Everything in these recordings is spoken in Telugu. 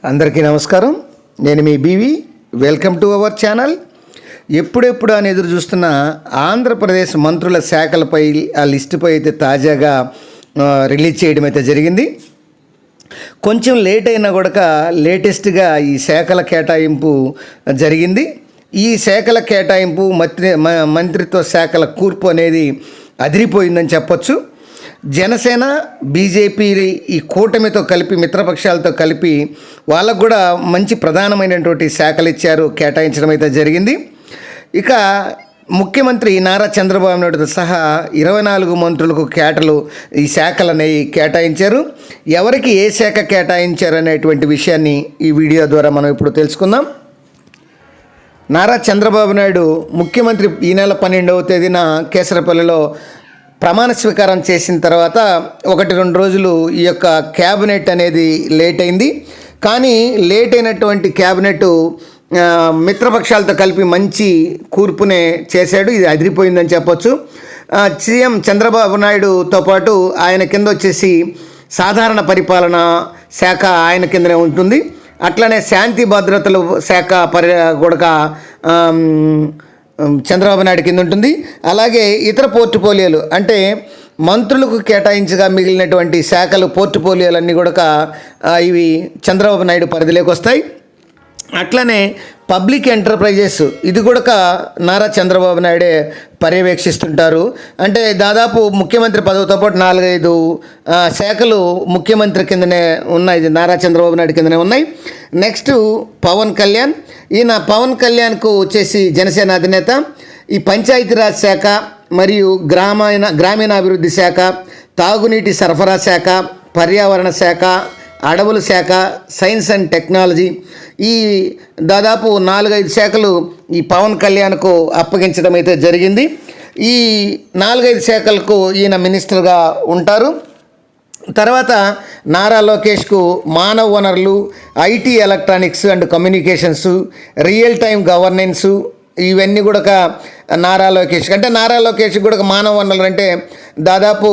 అందరికీ నమస్కారం. నేను మీ బీవీ. Welcome to our channel. ఎప్పుడెప్పుడు అని ఎదురు చూస్తున్న ఆంధ్రప్రదేశ్ మంత్రుల శాఖలపై ఆ లిస్టుపై అయితే తాజాగా రిలీజ్ చేయడం అయితే జరిగింది. కొంచెం లేట్ అయినా కూడా లేటెస్ట్గా ఈ శాఖల కేటాయింపు జరిగింది. ఈ శాఖల కేటాయింపు మంత్రిత్వ శాఖల కూర్పు అనేది అదిరిపోయిందని చెప్పొచ్చు. జనసేన, బీజేపీ ఈ కూటమితో కలిపి, మిత్రపక్షాలతో కలిపి వాళ్ళకు కూడా మంచి ప్రధానమైనటువంటి శాఖలు ఇచ్చారు, కేటాయించడం అయితే జరిగింది. ఇక ముఖ్యమంత్రి నారా చంద్రబాబు నాయుడు సహా 24 మంత్రులకు ఈ శాఖలని కేటాయించారు. ఎవరికి ఏ శాఖ కేటాయించారు అనేటువంటి విషయాన్ని ఈ వీడియో ద్వారా మనం ఇప్పుడు తెలుసుకుందాం. నారా చంద్రబాబు నాయుడు ముఖ్యమంత్రి ఈ నెల 12వ తేదీన కేసరపల్లిలో ప్రమాణ స్వీకారం చేసిన తర్వాత 1-2 రోజులు ఈ యొక్క క్యాబినెట్ అనేది లేట్ అయింది. కానీ లేట్ అయినటువంటి క్యాబినెట్ మిత్రపక్షాలతో కలిపి మంచి కూర్పునే చేశాడు. ఇది అదిరిపోయిందని చెప్పొచ్చు. సీఎం చంద్రబాబు నాయుడుతో పాటు ఆయన కింద వచ్చేసి సాధారణ పరిపాలన శాఖ ఆయన కిందనే ఉంటుంది. అట్లనే శాంతి భద్రతల శాఖ కూడా చంద్రబాబు నాయుడు కింద ఉంటుంది. అలాగే ఇతర పోర్టుఫోలియోలు అంటే మంత్రులకు కేటాయించగా మిగిలినటువంటి శాఖలు, పోర్టుఫోలియోలన్నీ కూడా ఇవి చంద్రబాబు నాయుడు పరిధిలోకి వస్తాయి. అట్లనే పబ్లిక్ ఎంటర్ప్రైజెస్ ఇది కూడా నారా చంద్రబాబు నాయుడే పర్యవేక్షిస్తుంటారు. అంటే దాదాపు ముఖ్యమంత్రి పదవితో పాటు 4-5 శాఖలు ముఖ్యమంత్రి కిందనే ఉన్నాయి, నారా చంద్రబాబు నాయుడు కిందనే ఉన్నాయి. నెక్స్ట్ పవన్ కళ్యాణ్. ఈయన పవన్ కళ్యాణ్కు వచ్చేసి జనసేన అధినేత ఈ పంచాయతీరాజ్ శాఖ మరియు గ్రామీణాభివృద్ధి శాఖ, తాగునీటి సరఫరా శాఖ, పర్యావరణ శాఖ, అడవుల శాఖ, సైన్స్ అండ్ టెక్నాలజీ, ఈ దాదాపు 4-5 శాఖలు ఈ పవన్ కళ్యాణ్కు అప్పగించడం అయితే జరిగింది. ఈ 4-5 శాఖలకు ఈయన మినిస్టర్గా ఉంటారు. తర్వాత నారా లోకేష్కు మానవ వనరులు, IT, electronics and communications, real time governance, ఇవన్నీ కూడా నారా లోకేష్. అంటే నారా లోకేష్ కూడా మానవ వనరులు అంటే దాదాపు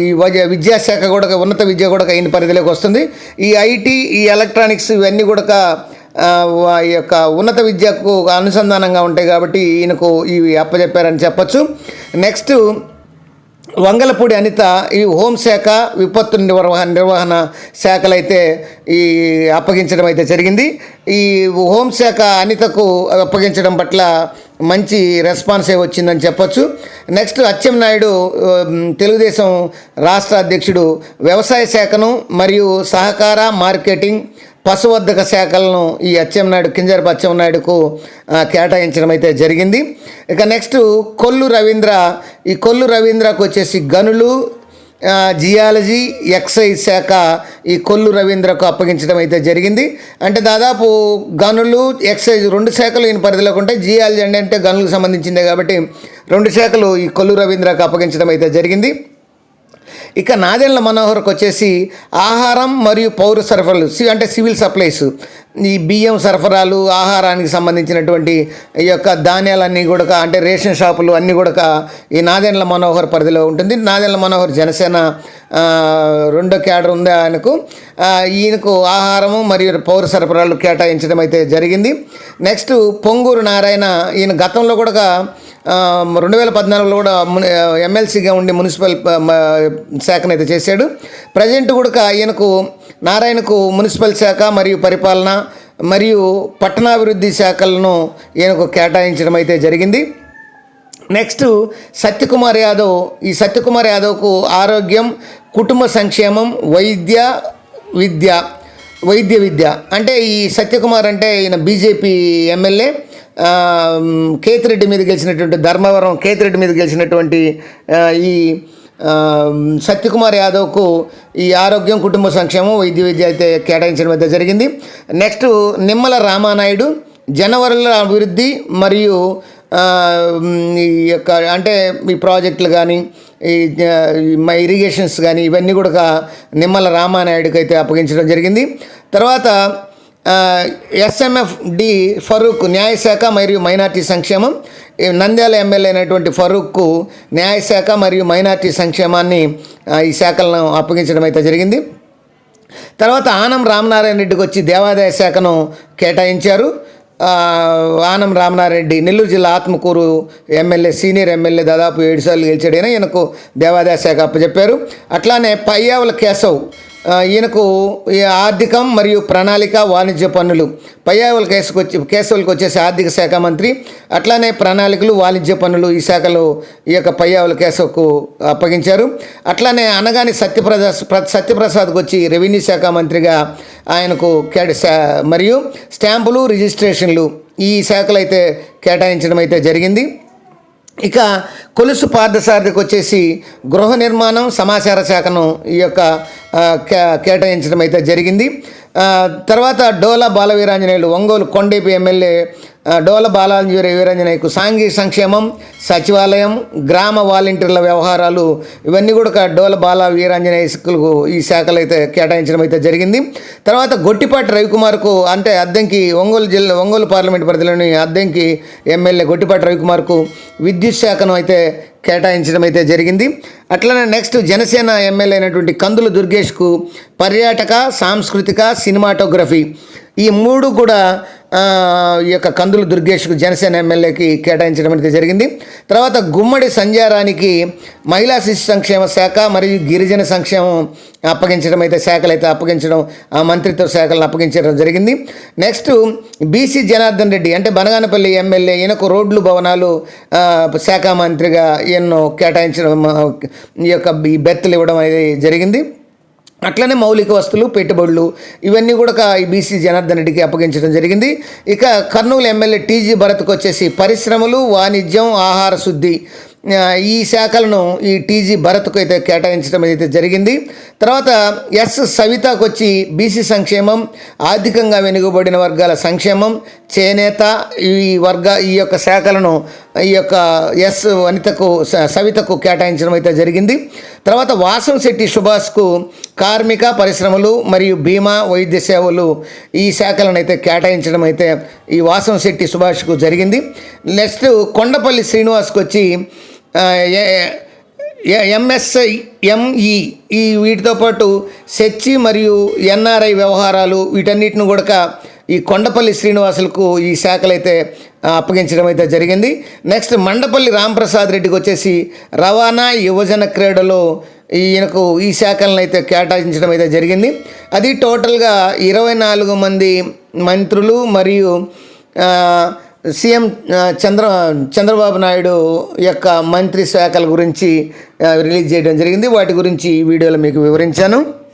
ఈ విద్యాశాఖ కూడా, ఉన్నత విద్య కూడా ఈయన పరిధిలోకి వస్తుంది. ఈ ఐటీ, ఈ ఎలక్ట్రానిక్స్ ఇవన్నీ కూడా ఈ యొక్క ఉన్నత విద్యకు అనుసంధానంగా ఉంటాయి కాబట్టి ఈయనకు ఇవి అప్పచెప్పారని చెప్పచ్చు. నెక్స్ట్ వంగలపూడి అనిత ఈ హోంశాఖ, విపత్తు నిర్వహణ శాఖలైతే ఈ అప్పగించడం అయితే జరిగింది. ఈ హోంశాఖ అనితకు అప్పగించడం పట్ల మంచి రెస్పాన్సే వచ్చిందని చెప్పొచ్చు. నెక్స్ట్ అచ్చెన్నాయుడు తెలుగుదేశం రాష్ట్ర అధ్యక్షుడు వ్యవసాయ శాఖను మరియు సహకార, మార్కెటింగ్, పశువర్ధక శాఖలను ఈ కింజరపు అచ్చెన్నాయుడుకు కేటాయించడం అయితే జరిగింది. ఇక నెక్స్ట్ కొల్లు రవీంద్ర. ఈ కొల్లు రవీంద్రకు వచ్చేసి గనులు, జియాలజీ, ఎక్సైజ్ శాఖ ఈ కొల్లు రవీంద్రకు అప్పగించడం అయితే జరిగింది. అంటే దాదాపు గనులు, ఎక్సైజ్ 2 శాఖలు ఈయన పరిధిలోకి ఉంటాయి. జియాలజీ అంటే గనులకు సంబంధించిందే కాబట్టి 2 శాఖలు ఈ కొల్లు రవీంద్రకు అప్పగించడం అయితే జరిగింది. ఇక నాదెండ్ల మనోహర్కి వచ్చేసి ఆహారం మరియు పౌర సరఫరాలు అంటే సివిల్ సప్లైస్, ఈ బియ్యం సరఫరాలు, ఆహారానికి సంబంధించినటువంటి ఈ యొక్క ధాన్యాలన్నీ కూడా అంటే రేషన్ షాపులు అన్నీ కూడా ఈ నాదెండ్ల మనోహర్ పరిధిలో ఉంటుంది. నాదెండ్ల మనోహర్ జనసేన 2వ క్యాడర్ ఉంది ఆయనకు. ఈయనకు ఆహారము మరియు పౌర సరఫరాలు కేటాయించడం అయితే జరిగింది. నెక్స్ట్ పొంగూరు నారాయణ. ఈయన గతంలో కూడా 2014లో కూడా ఎమ్మెల్సీగా ఉండి మున్సిపల్ శాఖనైతే చేశాడు. ప్రజెంట్ కూడా నారాయణకు మున్సిపల్ శాఖ మరియు పరిపాలన మరియు పట్టణాభివృద్ధి శాఖలను ఈయనకు కేటాయించడం అయితే జరిగింది. నెక్స్ట్ సత్యకుమార్ యాదవ్. ఈ సత్యకుమార్ యాదవ్కు ఆరోగ్యం, కుటుంబ సంక్షేమం, వైద్య విద్య అంటే ఈ సత్యకుమార్ అంటే ఈయన బీజేపీ ఎమ్మెల్యే, కేతిరెడ్డి మీద గెలిచినటువంటి, ధర్మవరం కేతిరెడ్డి మీద గెలిచినటువంటి ఈ సత్యకుమార్ యాదవ్కు ఈ ఆరోగ్యం, కుటుంబ సంక్షేమం, విద్య అయితే కేటాయించడం అయితే జరిగింది. నెక్స్ట్ నిమ్మల రామానాయుడు జనవరుల అభివృద్ధి మరియు ఈ యొక్క అంటే ఈ ప్రాజెక్టులు కానీ, ఈ ఇరిగేషన్స్ కానీ ఇవన్నీ కూడా నిమ్మల రామానాయుడుకి అయితే అప్పగించడం జరిగింది. తర్వాత ఎస్ఎంఎఫ్డి ఫరూక్ న్యాయశాఖ మరియు మైనార్టీ సంక్షేమం, నంద్యాల ఎమ్మెల్యే అయినటువంటి ఫరూక్కు న్యాయశాఖ మరియు మైనార్టీ సంక్షేమాన్ని ఈ శాఖలను అప్పగించడం అయితే జరిగింది. తర్వాత ఆనం రామనారాయణ రెడ్డికి వచ్చి దేవాదాయ శాఖను కేటాయించారు. ఆనం రామనారాయణ రెడ్డి నెల్లూరు జిల్లా ఆత్మకూరు ఎమ్మెల్యే, సీనియర్ ఎమ్మెల్యే, దాదాపు 7 సార్లు గెలిచాడైనా ఈయనకు దేవాదాయ శాఖ అప్పచెప్పారు. అట్లానే పయ్యావుల కేశవ్, ఈయనకు ఈ ఆర్థికం మరియు ప్రణాళిక వాణిజ్య పన్నులు, పయ్యావుల కేశవులకు వచ్చేసి ఆర్థిక శాఖ మంత్రి, అట్లానే ప్రణాళికలు వాణిజ్య పన్నులు ఈ శాఖలు ఈ యొక్క పయ్యావుల కేశవ్కు అప్పగించారు. అట్లానే అనగాని సత్యప్రసాద్కు వచ్చి రెవెన్యూ శాఖ మంత్రిగా ఆయనకు మరియు స్టాంపులు రిజిస్ట్రేషన్లు ఈ శాఖలు అయితే కేటాయించడం అయితే జరిగింది. ఇక కొలుసు పార్థసారథికి వచ్చేసి గృహ నిర్మాణం సమాచార శాఖను ఈ యొక్క కేటాయించడం అయితే జరిగింది. తర్వాత డోలా బాల వీరాంజనేయులు, ఒంగోలు కొండేపి ఎమ్మెల్యే డోల వీరాంజనేయుకు సాంఘిక సంక్షేమం, సచివాలయం, గ్రామ వాలంటీర్ల వ్యవహారాలు ఇవన్నీ కూడా డోల బాల వీరాంజనేయులకు ఈ శాఖలు అయితే కేటాయించడం అయితే జరిగింది. తర్వాత గొట్టిపాటి రవికుమార్కు, అంటే అద్దంకి ఒంగోలు పార్లమెంట్ పరిధిలోని అద్దంకి ఎమ్మెల్యే గొట్టిపాటి రవికుమార్కు విద్యుత్ శాఖను అయితే కేటాయించడం అయితే జరిగింది. అట్లనే నెక్స్ట్ జనసేన ఎమ్మెల్యే అయినటువంటి కందుల దుర్గేష్కు పర్యాటక, సాంస్కృతిక, సినిమాటోగ్రఫీ ఈ 3 కూడా ఈ యొక్క కందుల దుర్గేష్కు జనసేన ఎమ్మెల్యేకి కేటాయించడం అయితే జరిగింది. తర్వాత గుమ్మడి సంధ్యారానికి మహిళా శిశు సంక్షేమ శాఖ మరియు గిరిజన సంక్షేమం అప్పగించడం అయితే అప్పగించడం మంత్రిత్వ శాఖలను అప్పగించడం జరిగింది. నెక్స్ట్ బీసీ జనార్దన్ రెడ్డి, అంటే బనగానపల్లి ఎమ్మెల్యే, ఈయనకు రోడ్లు భవనాలు శాఖ మంత్రిగా ఈయన్ను కేటాయించడం, ఈ యొక్క ఈ బెర్తులు ఇవ్వడం అనేది జరిగింది. అట్లనే మౌలిక వస్తువులు, పెట్టుబడులు ఇవన్నీ కూడా ఈ బీసీ జనార్దన్ రెడ్డికి అప్పగించడం జరిగింది. ఇక కర్నూలు ఎమ్మెల్యే టీజీ భరత్కు వచ్చేసి పరిశ్రమలు, వాణిజ్యం, ఆహార శుద్ధి ఈ శాఖలను ఈ టీజీ భరత్కు అయితే కేటాయించడం అయితే జరిగింది. తర్వాత ఎస్ సవితకు వచ్చి బీసీ సంక్షేమం, ఆర్థికంగా వెనుకబడిన వర్గాల సంక్షేమం, చేనేత ఈ యొక్క శాఖలను ఈ యొక్క ఎస్ సవితకు కేటాయించడం అయితే జరిగింది. తర్వాత వాసంశెట్టి సుభాష్కు కార్మిక, పరిశ్రమలు మరియు బీమా, వైద్య సేవలు ఈ శాఖలను అయితే కేటాయించడం అయితే ఈ వాసంశెట్టి సుభాష్కు జరిగింది. నెక్స్ట్ కొండపల్లి శ్రీనివాస్కి వచ్చి ఎంఎస్ఎంఈ ఈ వీటితో పాటు సెచ్చి మరియు ఎన్ఆర్ఐ వ్యవహారాలు వీటన్నిటిని కూడా ఈ కొండపల్లి శ్రీనివాసులకు ఈ శాఖలు అయితే అప్పగించడం అయితే జరిగింది. నెక్స్ట్ మండపల్లి రాంప్రసాద్ రెడ్డికి వచ్చేసి రవాణా, యువజన క్రీడలు ఈయనకు ఈ శాఖలను అయితే కేటాయించడం అయితే జరిగింది. అది టోటల్గా 24 మంది మంత్రులు మరియు సీఎం చంద్రబాబు నాయుడు యొక్క మంత్రి శాఖల గురించి రిలీజ్ చేయడం జరిగింది. వాటి గురించి ఈ వీడియోలో మీకు వివరించాను.